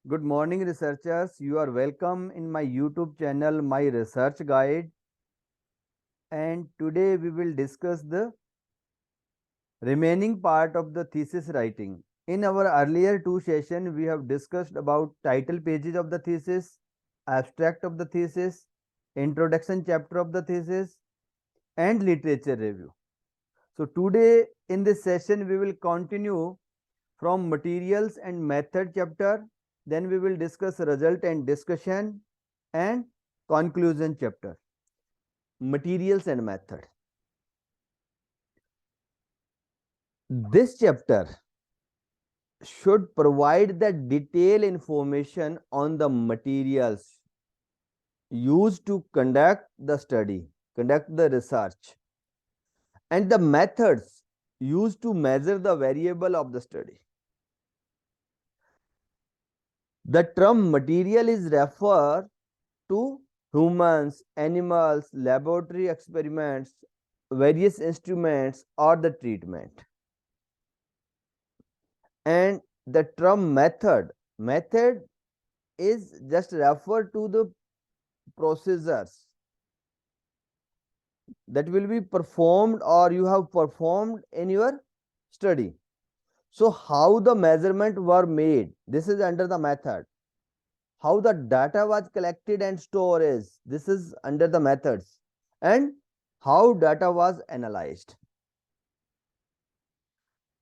Good morning, researchers. You are welcome in my YouTube channel, My Research Guide. And today we will discuss the remaining part of the thesis writing. In our earlier two sessions, we have discussed about title pages of the thesis, abstract of the thesis, introduction chapter of the thesis, and literature review. So today in this session, we will continue from materials and method chapter. Then we will discuss result and discussion and conclusion chapter. Materials and method. This chapter should provide the detailed information on the materials used to conduct the study, conduct the research, and the methods used to measure the variable of the study. The term material is referred to humans, animals, laboratory experiments, various instruments, or the treatment. And the term method is just referred to the procedures that will be performed or you have performed in your study. So how the measurement were made, this is under the method. How the data was collected and stored, this is under the methods. And how data was analyzed.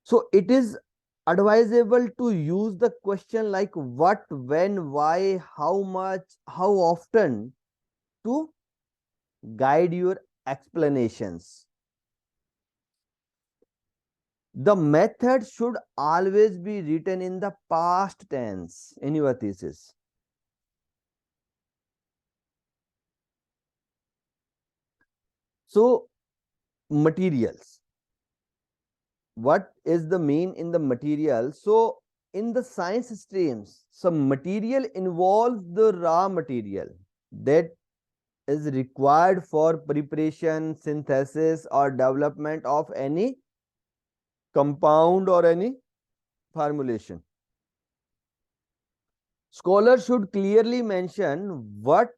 So it is advisable to use the question like what, when, why, how much, how often to guide your explanations. The method should always be written in the past tense in your thesis. So materials. What is the mean in the material? So in the science streams, some material involves the raw material that is required for preparation, synthesis, or development of any compound or any formulation. Scholars should clearly mention what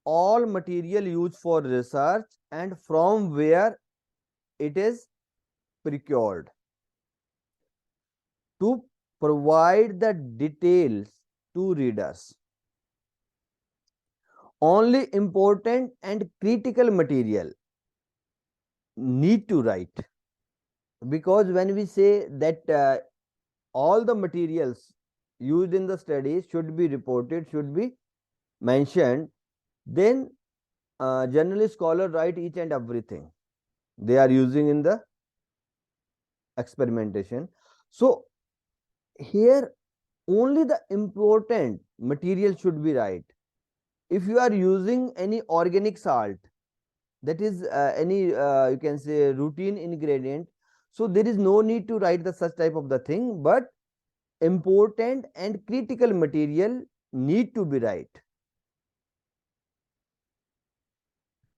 all material used for research and from where it is procured. To provide the details to readers. Only important and critical material need to write, because when we say that all the materials used in the study should be reported, should be mentioned, then generally scholars write each and everything they are using in the experimentation. So here only the important material should be right. If you are using any organic salt, that is any you can say routine ingredient, so there is no need to write the such type of the thing, but important and critical material need to be right.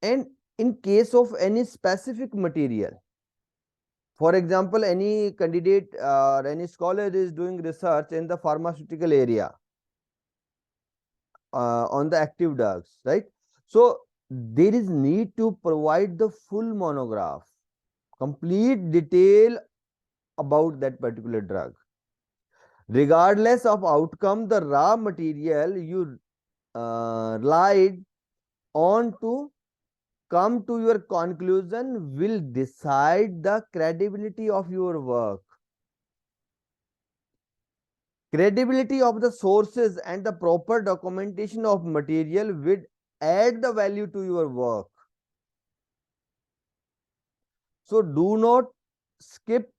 And in case of any specific material, for example, any candidate or any scholar is doing research in the pharmaceutical area on the active drugs, right? So there is need to provide the full monograph, complete detail about that particular drug. Regardless of outcome, the raw material you relied on to come to your conclusion will decide the credibility of your work. Credibility of the sources and the proper documentation of material will add the value to your work. So do not skip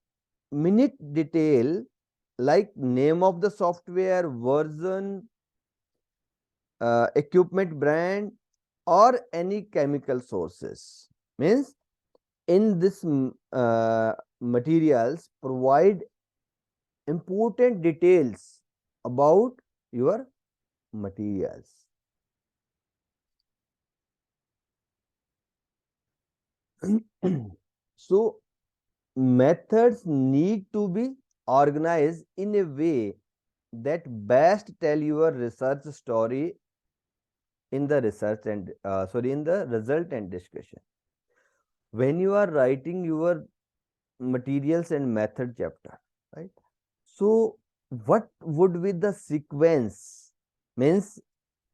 minute detail like name of the software, version, equipment brand, or any chemical sources. Means in this materials provide important details about your materials. So methods need to be organized in a way that best tell your research story in the in the result and discussion. When you are writing your materials and method chapter, right? So what would be the sequence? Means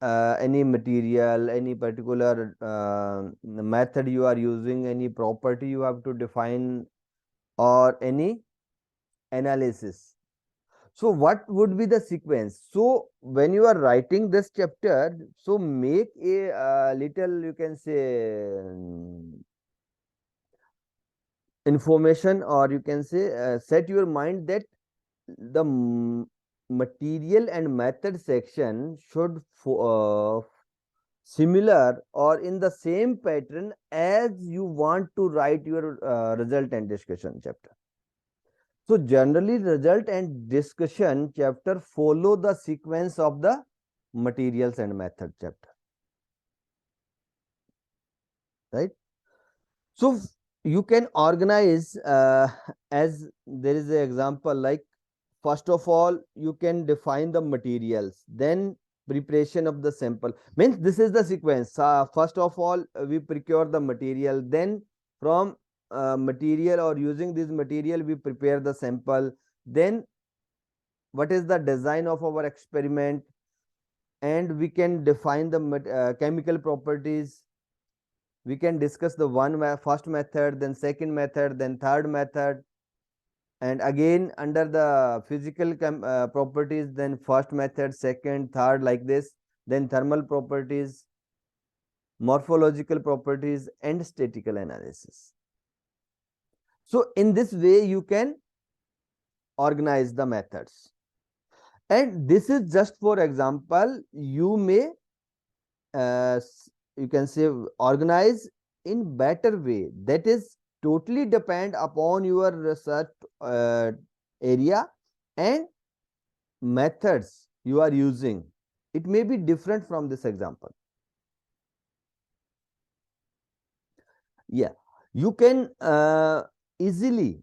any material, any particular method you are using, any property you have to define, or any analysis. So what would be the sequence? So when you are writing this chapter, so make a little, you can say, information, or you can say set your mind that the material and method section should similar or in the same pattern as you want to write your result and discussion chapter. So generally result and discussion chapter follow the sequence of the materials and method chapter, right? So you can organize as there is an example, like first of all you can define the materials, then preparation of the sample. Means this is the sequence. First of all we procure the material, then from material or using this material we prepare the sample, then what is the design of our experiment, and we can define the chemical properties. We can discuss the first method, then second method, then third method, and again under the physical properties, then first method, second, third, like this, then thermal properties, morphological properties, and statistical analysis. So in this way you can organize the methods, and this is just for example. You may you can say organize in better way, that is totally depend upon your research area and methods you are using. It may be different from this example. Yeah, you can easily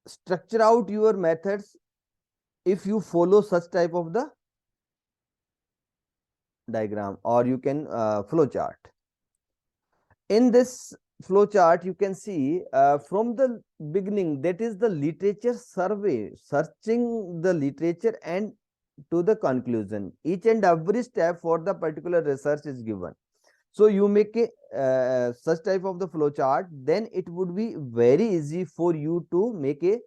structure out your methods if you follow such type of the diagram, or you can flow chart. In this flow chart you can see from the beginning, that is the literature survey, searching the literature, and to the conclusion, each and every step for the particular research is given. So you make a such type of the flow chart, then it would be very easy for you to make a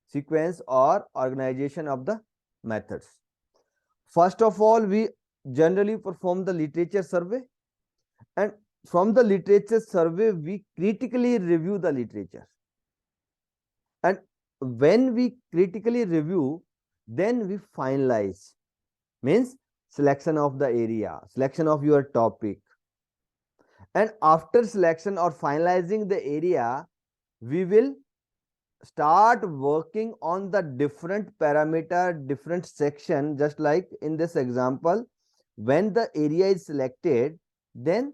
sequence or organization of the methods. First of all, we generally perform the literature survey, and from the literature survey we critically review the literature, and when we critically review, then we finalize. Means selection of the area, selection of your topic, and after selection or finalizing the area, we will start working on the different parameter, different section. Just like in this example, when the area is selected, then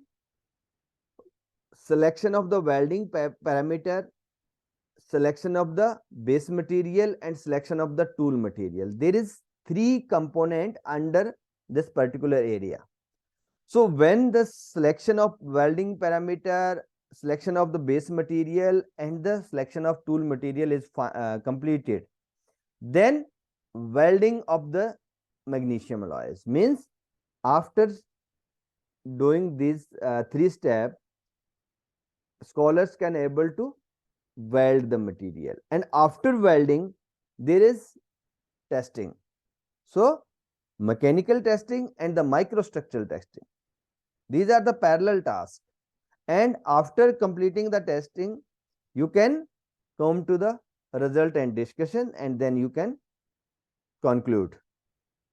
selection of the welding parameter, selection of the base material, and selection of the tool material. There is three component under this particular area. So when the selection of welding parameter, selection of the base material, and the selection of tool material is completed, then welding of the magnesium alloys. Means after doing these three steps, scholars can able to weld the material, and after welding there is testing. So mechanical testing and the microstructural testing, these are the parallel tasks, and after completing the testing you can come to the result and discussion, and then you can conclude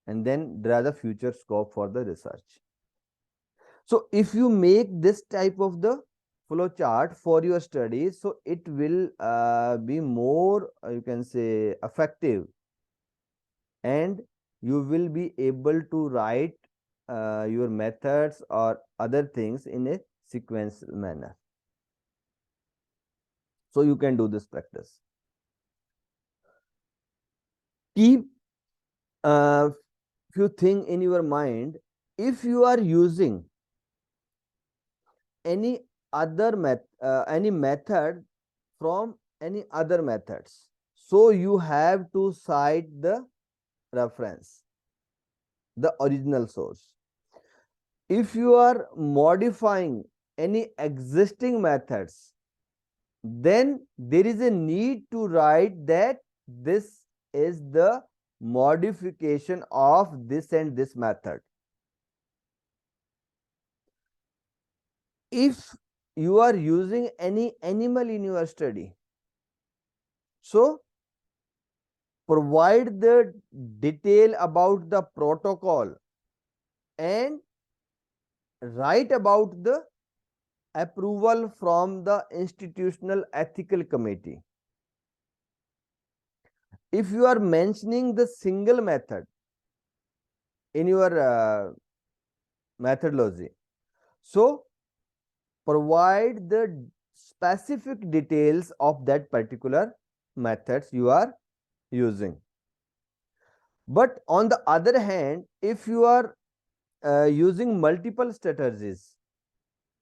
and then draw the future scope for the research. So if you make this type of the flow chart for your study, so it will be more you can say effective, and you will be able to write your methods or other things in a sequential manner. So you can do this practice. Keep few thing in your mind, if you are using any any method from any other methods, so you have to cite the reference, the original source. If you are modifying any existing methods, then there is a need to write that this is the modification of this and this method. If you are using any animal in your study, so provide the detail about the protocol and write about the approval from the institutional ethical committee. If you are mentioning the single method in your methodology, so provide the specific details of that particular methods you are using. But on the other hand, if you are using multiple strategies,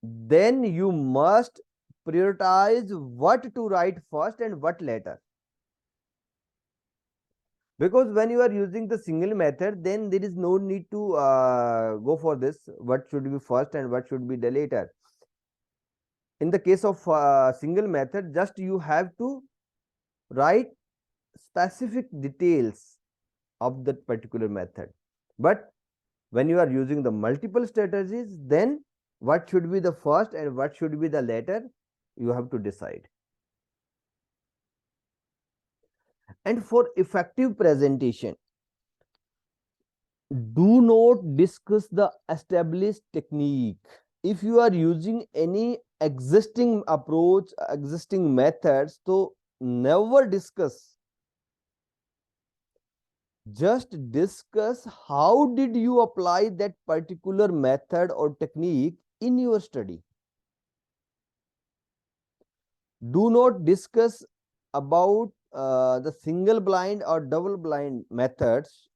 then you must prioritize what to write first and what later. Because when you are using the single method, then there is no need to go for this, what should be first and what should be the later. In the case of single method, just you have to write specific details of that particular method. But when you are using the multiple strategies, then what should be the first and what should be the later, you have to decide. And for effective presentation, do not discuss the established technique. If you are using any existing approach, existing methods, so never discuss. Just discuss how did you apply that particular method or technique in your study. Do not discuss about the single blind or double blind methods.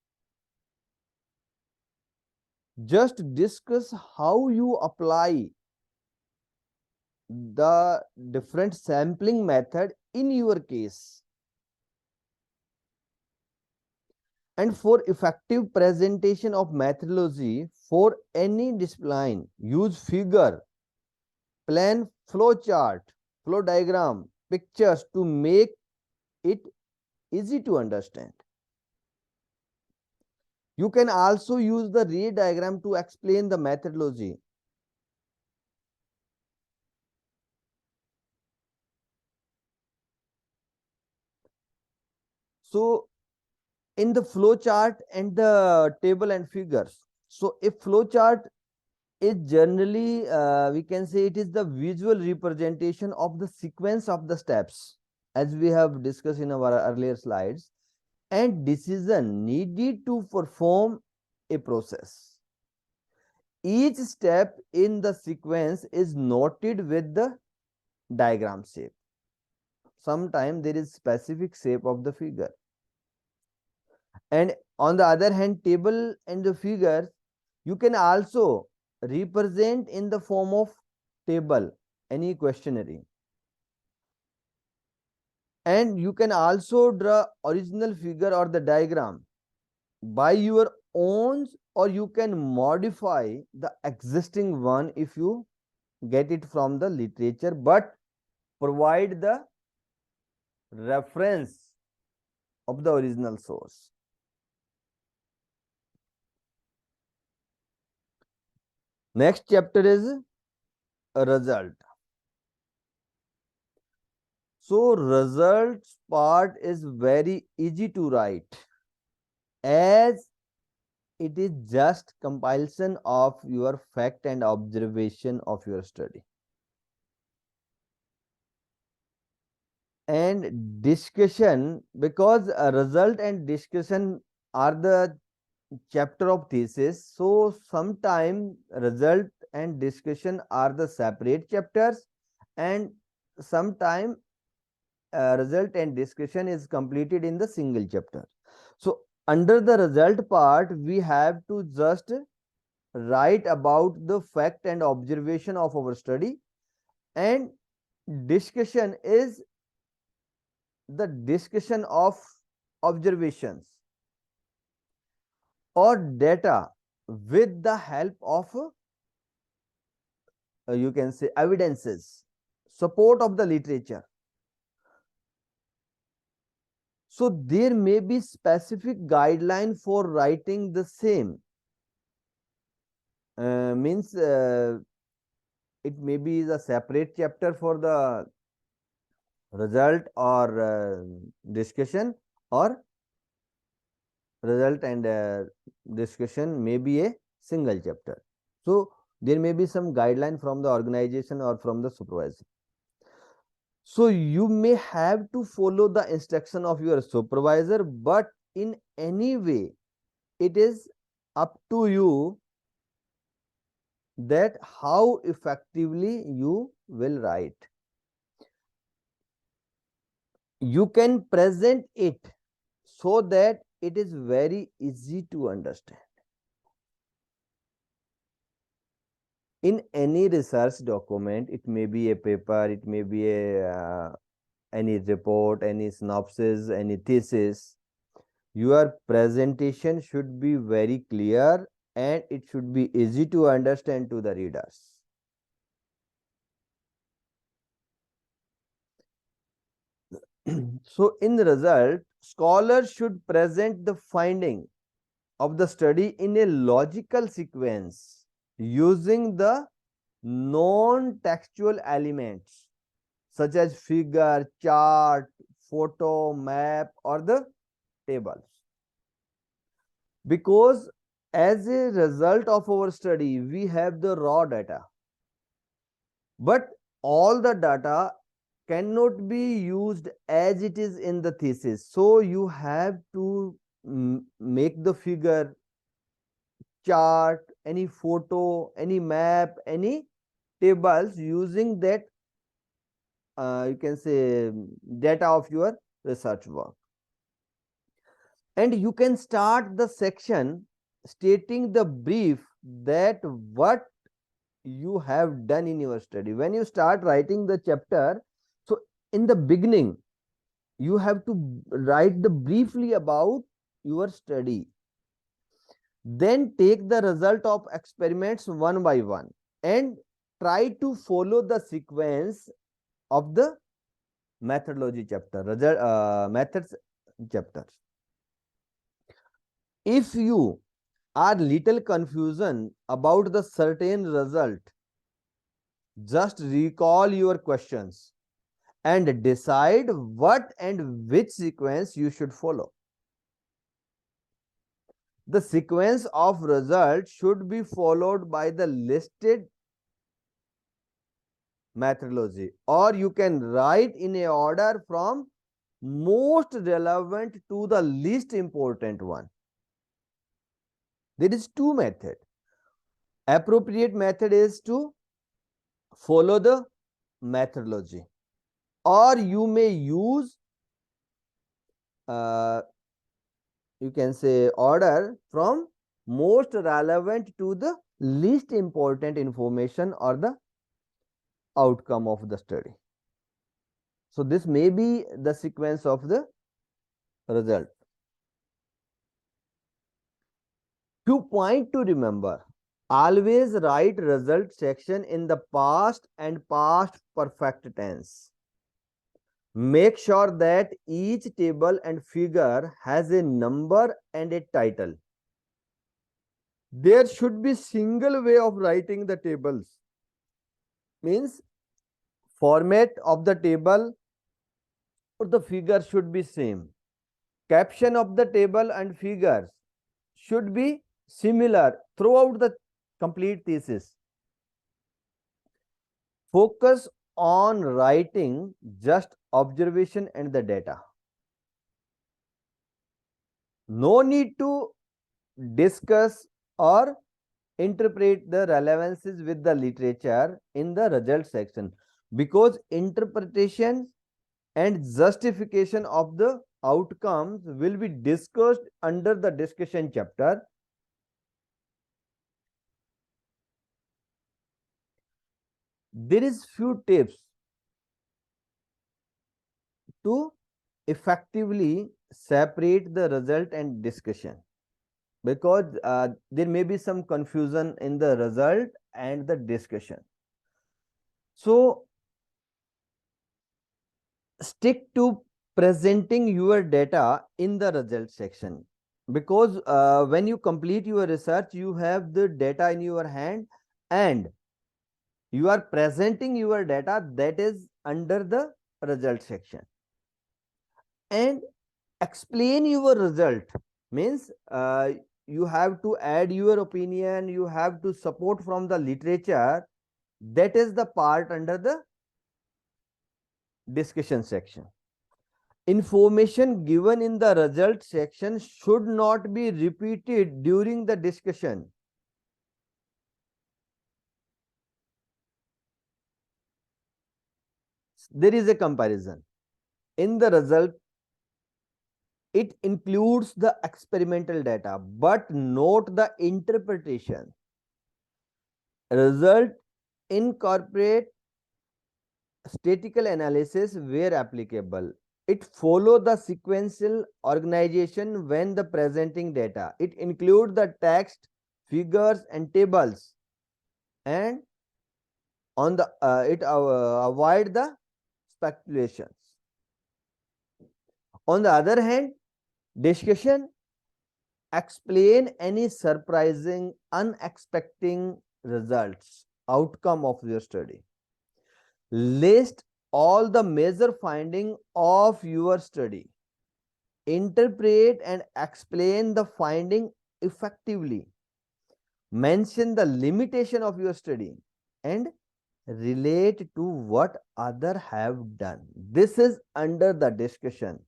Just discuss how you apply the different sampling method in your case. And for effective presentation of methodology for any discipline, use figure, plan, flow chart, flow diagram, pictures to make it easy to understand. You can also use the ray diagram to explain the methodology. So in the flow chart and the table and figures, so a flow chart is generally we can say it is the visual representation of the sequence of the steps, as we have discussed in our earlier slides, and decision needed to perform a process. Each step in the sequence is noted with the diagram shape. Sometimes there is specific shape of the figure, and on the other hand, table and the figures you can also represent in the form of table, any questionnaire, and you can also draw original figure or the diagram by your own, or you can modify the existing one if you get it from the literature, but provide the reference of the original source. Next chapter is a result. So results part is very easy to write, as it is just compilation of your fact and observation of your study. And discussion, because a result and discussion are the chapter of thesis, so sometime result and discussion are the separate chapters, and sometime result and discussion is completed in the single chapter. So Under the result part, we have to just write about the fact and observation of our study, and discussion is the discussion of observations or data with the help of you can say evidences, support of the literature. So there may be specific guideline for writing the same. Means it may be a separate chapter for the result or discussion, or result and discussion may be a single chapter. So there may be some guideline from the organization or from the supervisor. So you may have to follow the instruction of your supervisor, but in any way it is up to you that how effectively you will write. You can present it so that it is very easy to understand. In any research document, it may be a paper, it may be a any report, any synopsis, any thesis, your presentation should be very clear and it should be easy to understand to the readers. So in the result, scholars should present the finding of the study in a logical sequence using the non-textual elements such as figure, chart, photo, map, or the tables. Because as a result of our study, we have the raw data, but all the data cannot be used as it is in the thesis. So you have to make the figure, chart, any photo, any map, any tables using that you can say data of your research work. And you can start the section stating the brief that what you have done in your study. When you start writing the chapter, so in the beginning you have to write the briefly about your study, then take the result of experiments one by one and try to follow the sequence of the methodology chapter, methods chapter. If you are little confusion about the certain result, just recall your questions and decide what and which sequence you should follow. The sequence of results should be followed by the listed methodology, or you can write in a order from most relevant to the least important one. There is two methods. Appropriate method is to follow the methodology, or you may use you can say order from most relevant to the least important information or the outcome of the study. So this may be the sequence of the result. Two point to remember: always write result section in the past and past perfect tense. Make sure that each table and figure has a number and a title. There should be single way of writing the tables. Means format of the table or the figure should be same. Caption of the table and figures should be similar throughout the complete thesis. Focus on writing just observation and the data. No need to discuss or interpret the relevances with the literature in the result section, because interpretation and justification of the outcomes will be discussed under the discussion chapter. There is few tips to effectively separate the result and discussion, because there may be some confusion in the result and the discussion. So stick to presenting your data in the result section, because when you complete your research, you have the data in your hand and you are presenting your data, that is under the result section. And explain your result means you have to add your opinion, you have to support from the literature, that is the part under the discussion section. Information given in the result section should not be repeated during the discussion. There is a comparison. In the result, it includes the experimental data, but not the interpretation. Result incorporate statistical analysis where applicable. It follow the sequential organization when the presenting data. It include the text, figures and tables, and on the it avoid the speculations. On the other hand, discussion explain any surprising, unexpected results, outcome of your study. List all the major findings of your study. Interpret and explain the finding effectively. Mention the limitation of your study and relate to what other have done. This is under the discussion.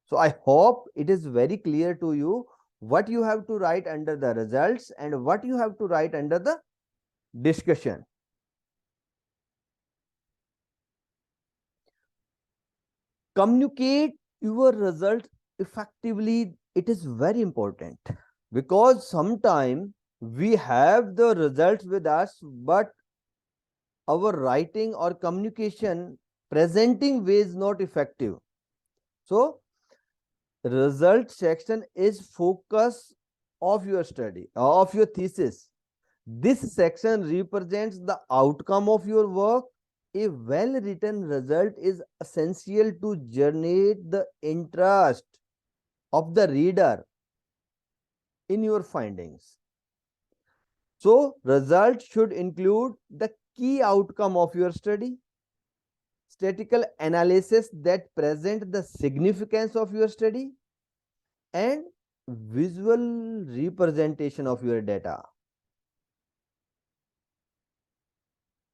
So I hope it is very clear to you what you have to write under the results and what you have to write under the discussion. Communicate your result effectively. It is very important, because sometimes we have the results with us, but our writing or communication presenting way is not effective. So result section is focus of your study, of your thesis. This section represents the outcome of your work. A well-written result is essential to generate the interest of the reader in your findings. So, result should include the key outcome of your study, statistical analysis that present the significance of your study, and visual representation of your data.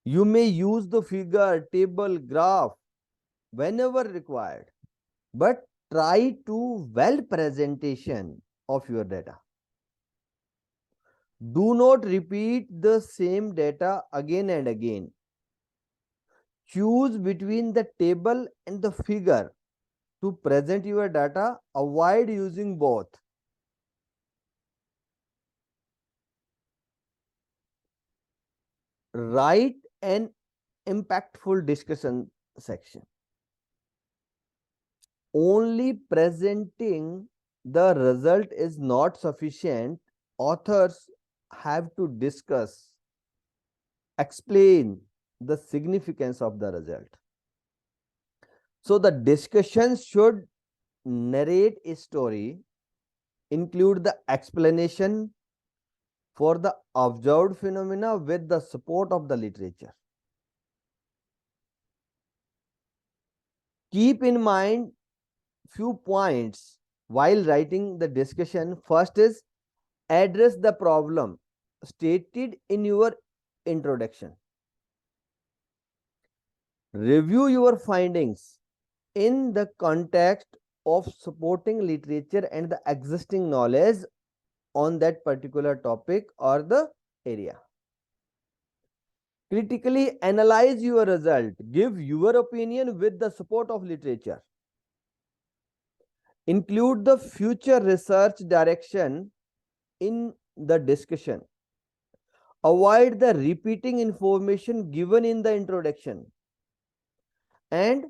You may use the figure, table, graph whenever required, but try to well presentation of your data. Do not repeat the same data again and again. Choose between the table and the figure to present your data. Avoid using both. Write an impactful discussion section. Only presenting the result is not sufficient. Authors have to discuss, explain the significance of the result. So the discussion should narrate a story, include the explanation for the observed phenomena with the support of the literature. Keep in mind few points while writing the discussion. First is address the problem stated in your introduction. Review your findings in the context of supporting literature and the existing knowledge on that particular topic or the area. Critically analyze your result. Give your opinion with the support of literature. Include the future research direction in the discussion. Avoid the repeating information given in the introduction. And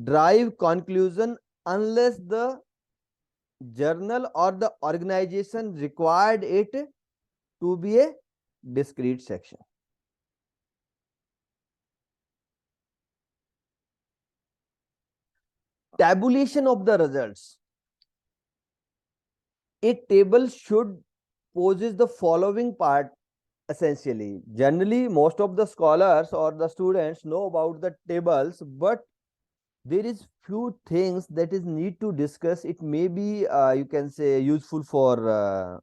drive conclusion unless the journal or the organization required it to be a discrete section. Tabulation of the results. A table should poses the following part essentially. Generally, most of the scholars or the students know about the tables, but there is few things that is need to discuss. It may be you can say useful for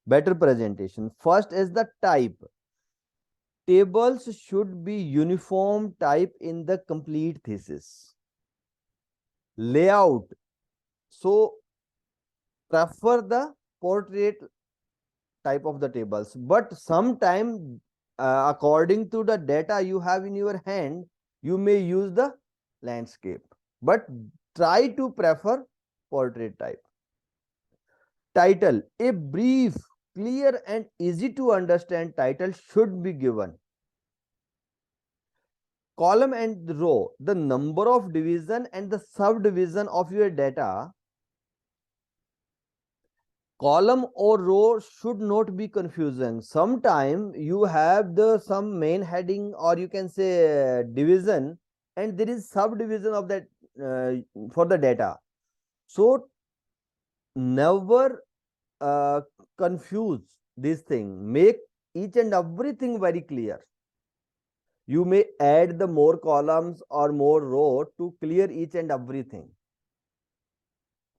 better presentation. First is the type. Tables should be uniform type in the complete thesis. Layout. So prefer the portrait type of the tables, but sometime according to the data you have in your hand, you may use the landscape, but try to prefer portrait type. Title. A brief, clear and easy to understand title should be given. Column and row. The number of division and the subdivision of your data. Column or row should not be confusing. Sometime you have the some main heading or you can say division, and there is subdivision of that for the data. So never confuse this thing. Make each and everything very clear. You may add the more columns or more row to clear each and everything,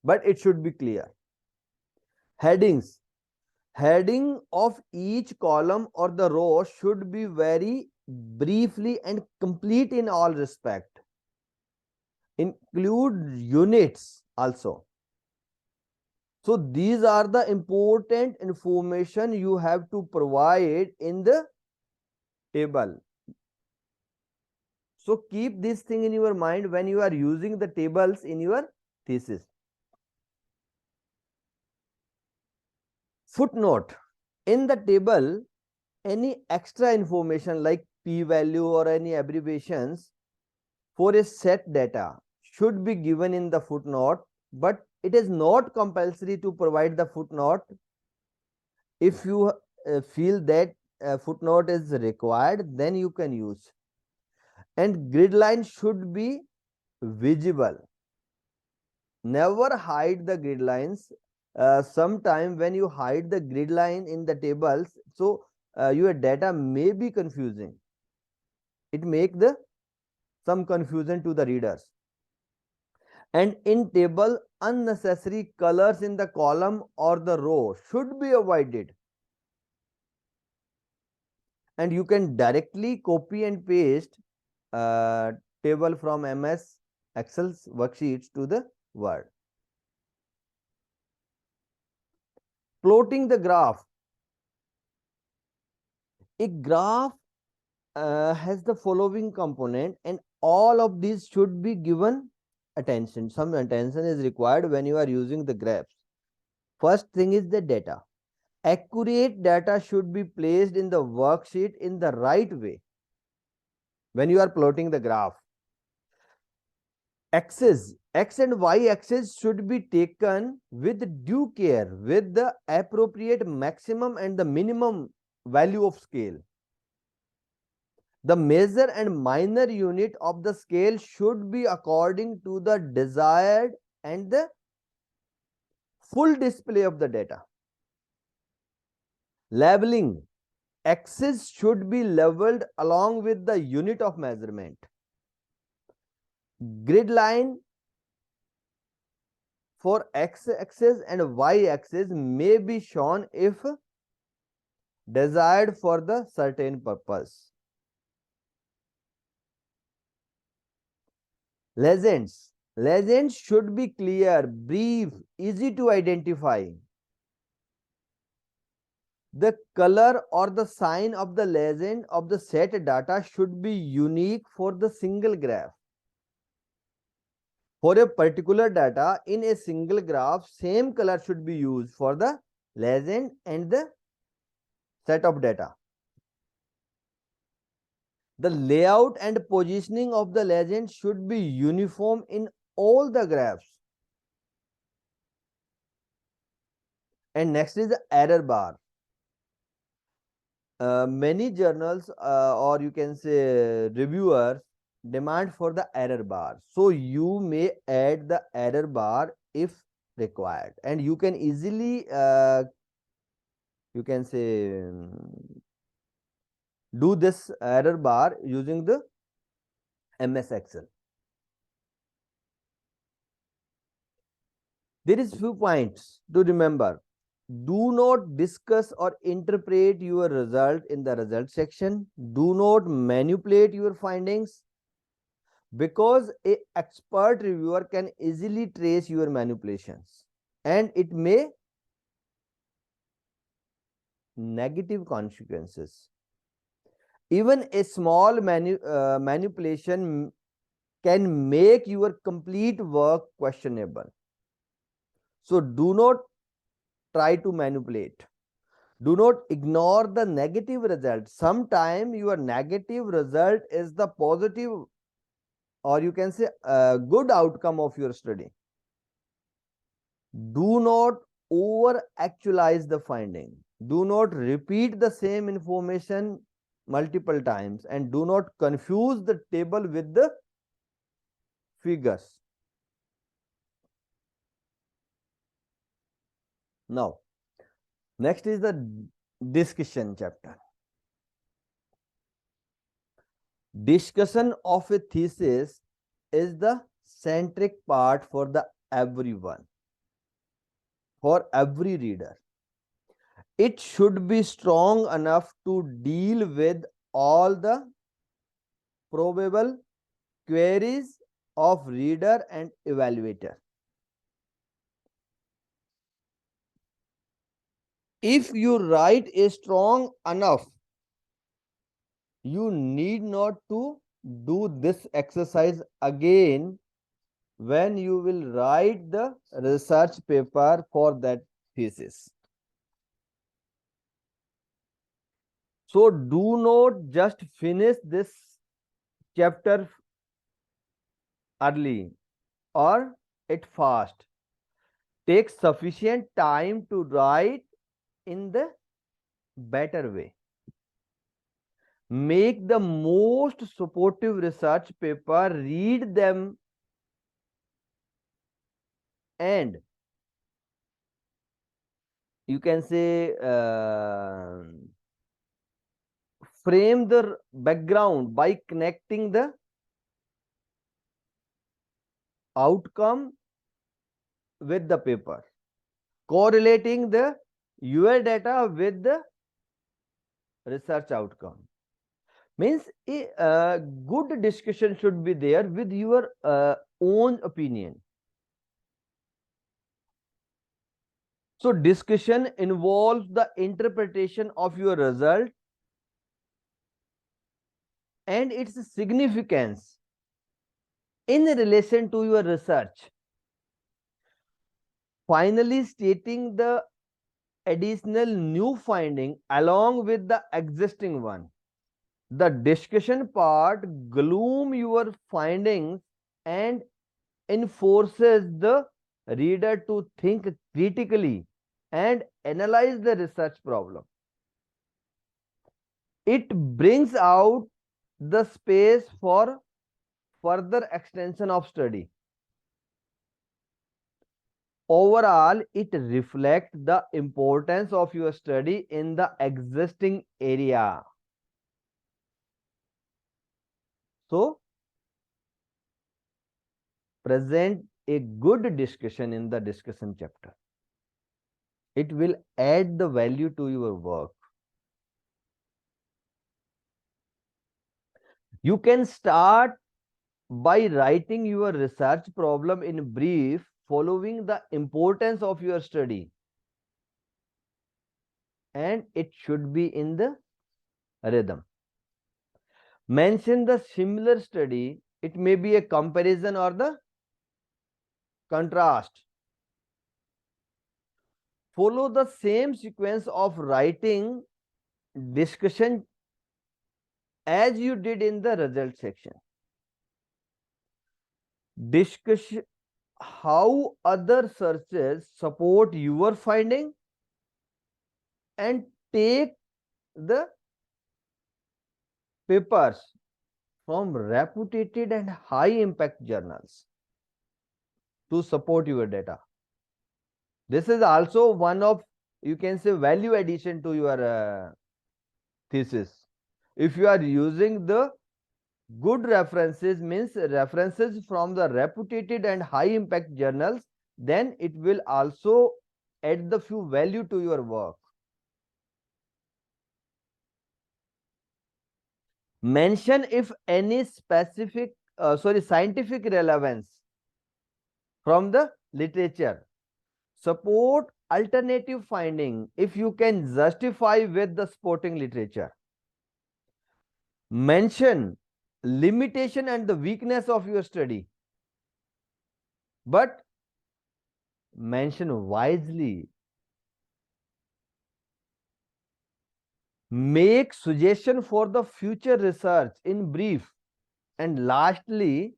but it should be clear. Headings. Heading of each column or the row should be very briefly and complete in all respect. Include units also. So these are the important information you have to provide in the table. So keep this thing in your mind when you are using the tables in your thesis. Footnote. In the table, any extra information like p-value or any abbreviations for a set data should be given in the footnote, but it is not compulsory to provide the footnote. If you feel that footnote is required, then you can use. And grid line should be visible. Never hide the grid lines. Sometime when you hide the grid line in the tables, so your data may be confusing. It make the some confusion to the readers. And in table, unnecessary colors in the column or the row should be avoided. And you can directly copy and paste table from MS Excel's worksheets to the Word. Plotting the graph. A graph has the following component, and all of these should be given attention. Some attention is required when you are using the graphs. First thing is the data. Accurate data should be placed in the worksheet in the right way when you are plotting the graph. Axis, X and Y axis should be taken with due care with the appropriate maximum and the minimum value of scale. The major and minor unit of the scale should be according to the desired and the full display of the data. Labeling. Axis should be labeled along with the unit of measurement. Grid line for X axis and Y axis may be shown if desired for the certain purpose. Legends. Legends should be clear, brief, easy to identify. The color or the sign of the legend of the set data should be unique for the single graph. For a particular data in a single graph, same color should be used for the legend and the set of data. The layout and positioning of the legend should be uniform in all the graphs. And next is the error bar. Many journals or you can say reviewers demand for the error bar. So you may add the error bar if required, and you can easily you can say do this error bar using the MS Excel. There is few points to remember. Do not discuss or interpret your result in the result section. Do not manipulate your findings, because an expert reviewer can easily trace your manipulations and it may negative consequences. Even a small manipulation can make your complete work questionable. So do not try to manipulate. Do not ignore the negative result. Sometimes your negative result is the positive, or you can say good outcome of your study. Do not over actualize the finding. Do not repeat the same information multiple times, and do not confuse the table with the figures. Now, next is the discussion chapter. Discussion of a thesis is the centric part for the everyone, for every reader. It should be strong enough to deal with all the probable queries of reader and evaluator. If you write a strong enough, you need not to do this exercise again when you will write the research paper for that thesis. So do not just finish this chapter early or it fast. Take sufficient time to write in the better way. Make the most supportive research paper, read them, and you can say frame the background by connecting the outcome with the paper, correlating the your data with the research outcome. Means a good discussion should be there with your own opinion. So discussion involves the interpretation of your result and its significance in relation to your research. Finally, stating the additional new finding along with the existing one. The discussion part gloom your findings and enforces the reader to think critically and analyze the research problem. It brings out the space for further extension of study. Overall, it reflects the importance of your study in the existing area. So, present a good discussion in the discussion chapter. It will add the value to your work. You can start by writing your research problem in brief, following the importance of your study. and it should be in the rhythm. Mention the similar study. It may be a comparison or the contrast. Follow the same sequence of writing discussion as you did in the result section. Discuss how other sources support your finding and take the papers from reputed and high impact journals to support your data. This is also one of, you can say, value addition to your thesis. If you are using the good references, means references from the reputed and high impact journals, then it will also add the few value to your work. Mention if any specific scientific relevance from the literature. Support alternative finding if you can justify with the supporting literature. Mention limitation and the weakness of your study, but mention wisely. Make suggestion for the future research in brief. And lastly,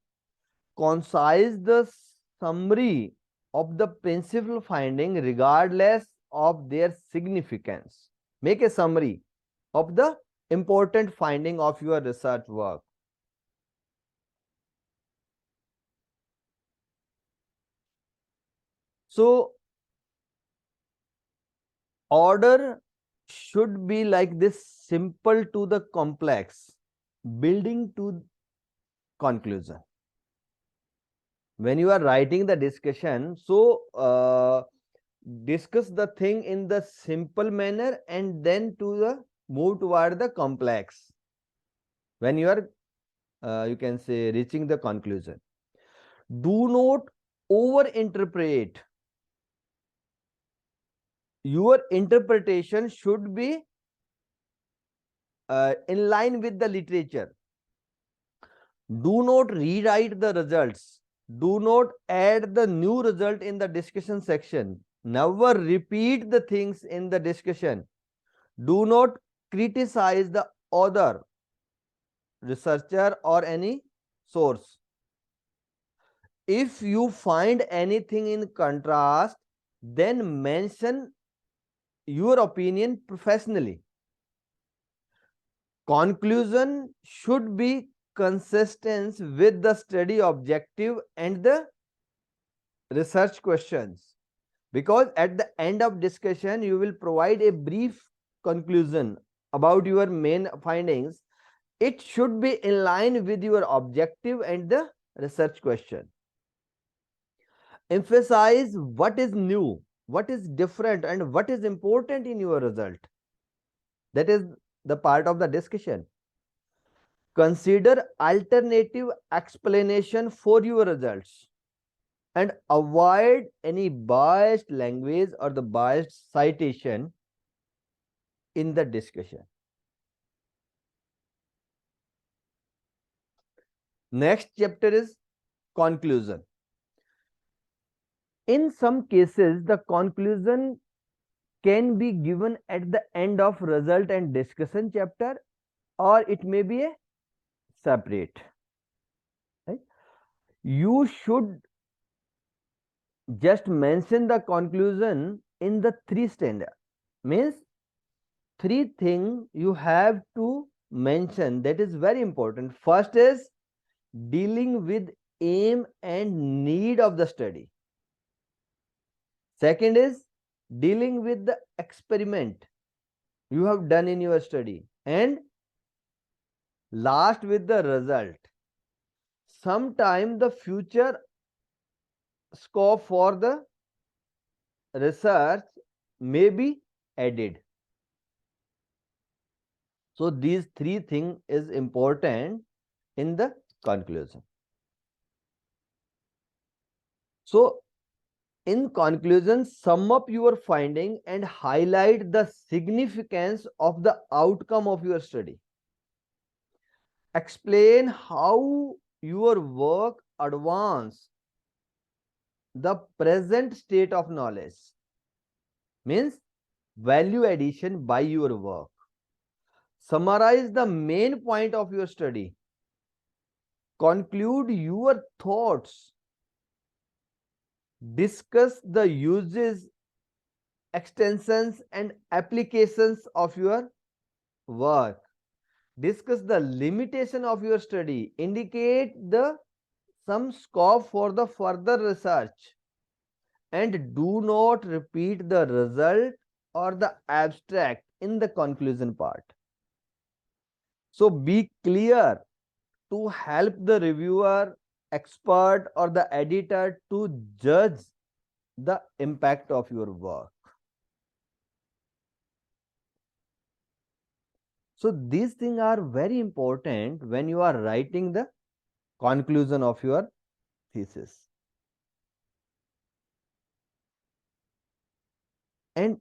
concise the summary of the principal finding regardless of their significance. Make a summary of the important finding of your research work. So, order should be like this: simple to the complex, building to conclusion. When you are writing the discussion, so discuss the thing in the simple manner and then to the move toward the complex when you are you can say reaching the conclusion. Do not over interpret. Your interpretation should be in line with the literature. Do not rewrite the results. Do not add the new result in the discussion section. Never repeat the things in the discussion. Do not criticize the author, researcher, or any source. If you find anything in contrast, then mention your opinion professionally. Conclusion should be consistent with the study objective and the research questions, because at the end of discussion you will provide a brief conclusion about your main findings. It should be in line with your objective and the research question. Emphasize what is new, what is different, and what is important in your result. That is the part of the discussion. Consider alternative explanation for your results and avoid any biased language or the biased citation in the discussion. Next chapter is conclusion. In some cases, the conclusion can be given at the end of result and discussion chapter, or it may be a separate. Right? You should just mention the conclusion in the three standard. Means three things you have to mention, that is very important. First is dealing with aim and need of the study. Second is dealing with the experiment you have done in your study, and last with the result. Sometime the future scope for the research may be added. So these three things is important in the conclusion. So In conclusion, sum up your finding and highlight the significance of the outcome of your study. Explain how your work advance the present state of knowledge, means value addition by your work. Summarize the main point of your study. Conclude your thoughts. Discuss the uses, extensions and applications of your work. Discuss the limitation of your study. Indicate some scope for the further research. And do not repeat the result or the abstract in the conclusion part. So be clear to help the reviewer, expert or the editor to judge the impact of your work. So these things are very important when you are writing the conclusion of your thesis. And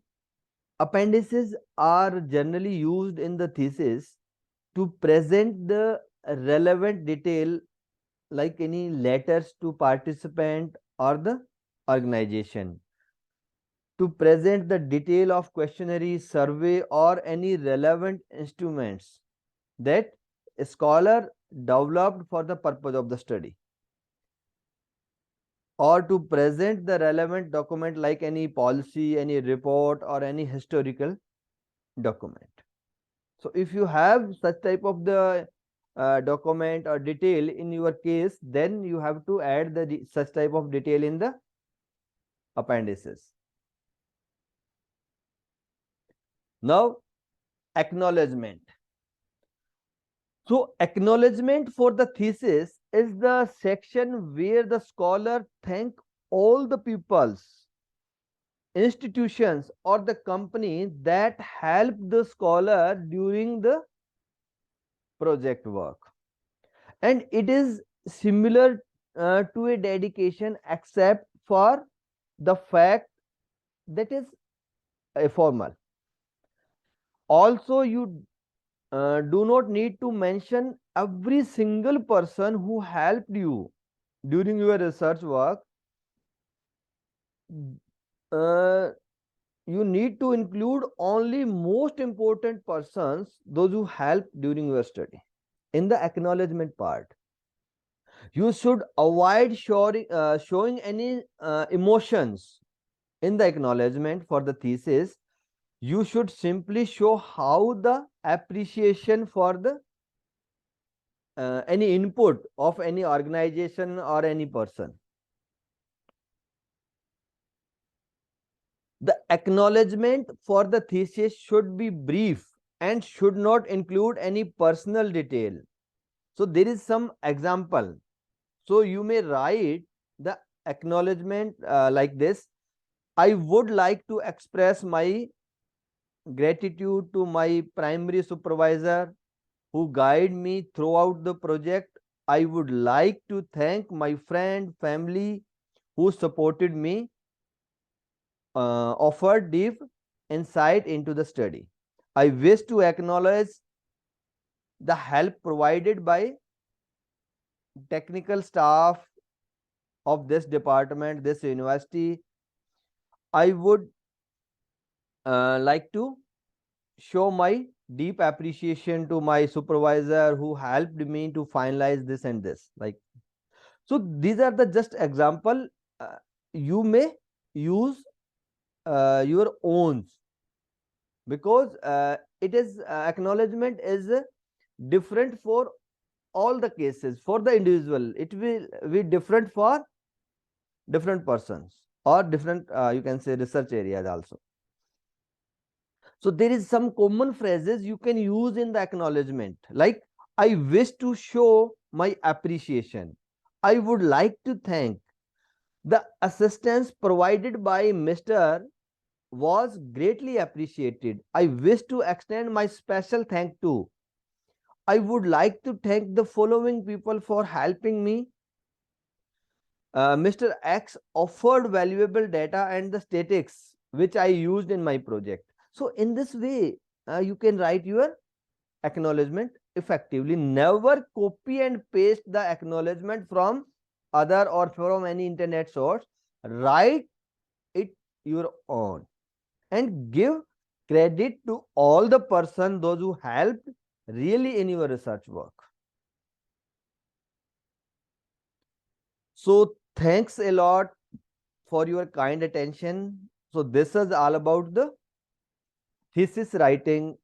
appendices are generally used in the thesis to present the relevant detail, like any letters to participant or the organization, to present the detail of questionnaire, survey or any relevant instruments that a scholar developed for the purpose of the study, or to present the relevant document like any policy, any report or any historical document. So if you have such type of the document or detail in your case, then you have to add the such type of detail in the appendices. Now, acknowledgement. So acknowledgement for the thesis is the section where the scholar thank all the peoples, institutions or the company that helped the scholar during the project work. And it is similar to a dedication, except for the fact that is a formal. Also, you do not need to mention every single person who helped you during your research work. You need to include only most important persons, those who helped during your study. In the acknowledgement part, you should avoid showing any emotions. In the acknowledgement for the thesis, you should simply show how the appreciation for the any input of any organization or any person. The acknowledgement for the thesis should be brief and should not include any personal detail. So there is some example. So you may write the acknowledgement like this: I would like to express my gratitude to my primary supervisor who guided me throughout the project. I would like to thank my friend, family who supported me, offered deep insight into the study. I wish to acknowledge the help provided by technical staff of this department, this university. I would like to show my deep appreciation to my supervisor who helped me to finalize this and this. Like, so these are the just example. You may use your own, because it is acknowledgement is different for all the cases. For the individual, it will be different for different persons or different you can say research areas also. So there is some common phrases you can use in the acknowledgement, like I wish to show my appreciation, I would like to thank, the assistance provided by Mr. was greatly appreciated, I wish to extend my special thank to, I would like to thank the following people for helping me Mr. X offered valuable data and the statistics which I used in my project. So in this way, you can write your acknowledgement effectively. Never copy and paste the acknowledgement from other or from any internet source. Write it your own and give credit to all the person, those who helped really in your research work. So thanks a lot for your kind attention. So this is all about the thesis writing